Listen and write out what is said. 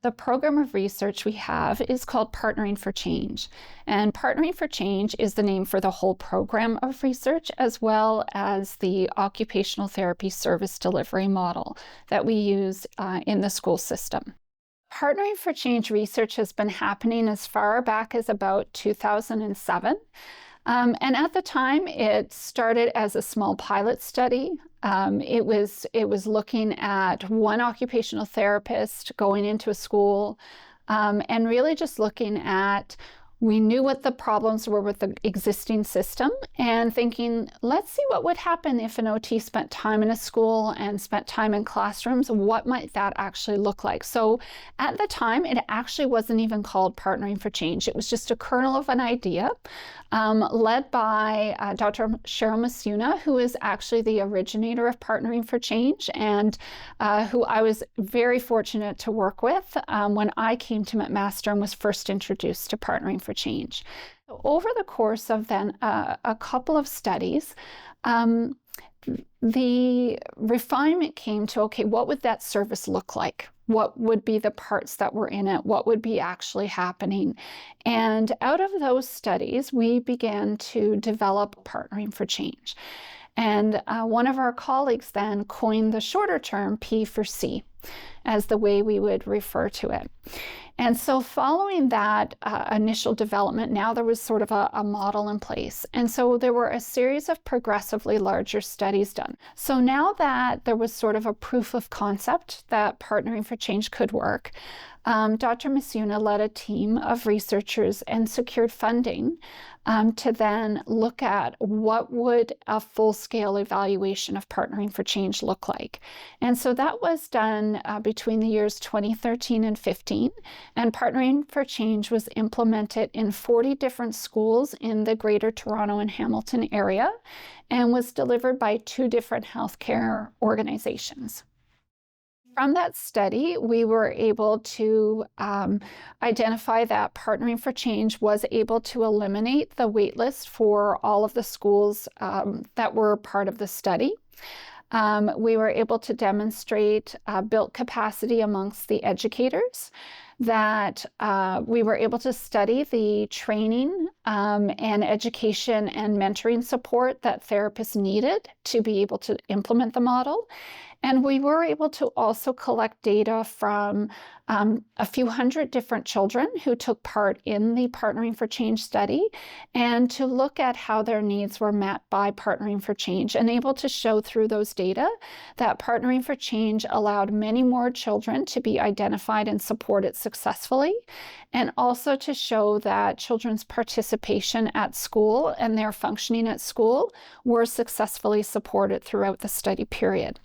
The program of research we have is called Partnering for Change. And Partnering for Change is the name for the whole program of research, as well as the occupational therapy service delivery model that we use in the school system. Partnering for Change research has been happening as far back as about 2007. And at the time, it started as a small pilot study. It was looking at one occupational therapist going into a school and really just looking at, we knew what the problems were with the existing system and thinking, let's see what would happen if an OT spent time in a school and spent time in classrooms. What might that actually look like? So at the time, it actually wasn't even called Partnering for Change. It was just a kernel of an idea led by Dr. Cheryl Masuna, who is actually the originator of Partnering for Change and who I was very fortunate to work with when I came to McMaster and was first introduced to Partnering for Change. So over the course of then a couple of studies, the refinement came to, okay, what would that service look like? What would be the parts that were in it? What would be actually happening? And out of those studies, we began to develop Partnering for Change. And one of our colleagues then coined the shorter term P for C as the way we would refer to it. And so following that initial development, now there was sort of a model in place. And so there were a series of progressively larger studies done. So now that there was sort of a proof of concept that Partnering for Change could work, Dr. Masuna led a team of researchers and secured funding to then look at what would a full-scale evaluation of Partnering for Change look like. And so that was done between the years 2013 and 15, and Partnering for Change was implemented in 40 different schools in the Greater Toronto and Hamilton area and was delivered by 2 different healthcare organizations. From that study, we were able to identify that Partnering for Change was able to eliminate the wait list for all of the schools that were part of the study. We were able to demonstrate built capacity amongst the educators, that we were able to study the training and education and mentoring support that therapists needed to be able to implement the model. And we were able to also collect data from a few hundred different children who took part in the Partnering for Change study and to look at how their needs were met by Partnering for Change and able to show through those data that Partnering for Change allowed many more children to be identified and supported successfully, and also to show that children's participation at school and their functioning at school were successfully supported throughout the study period.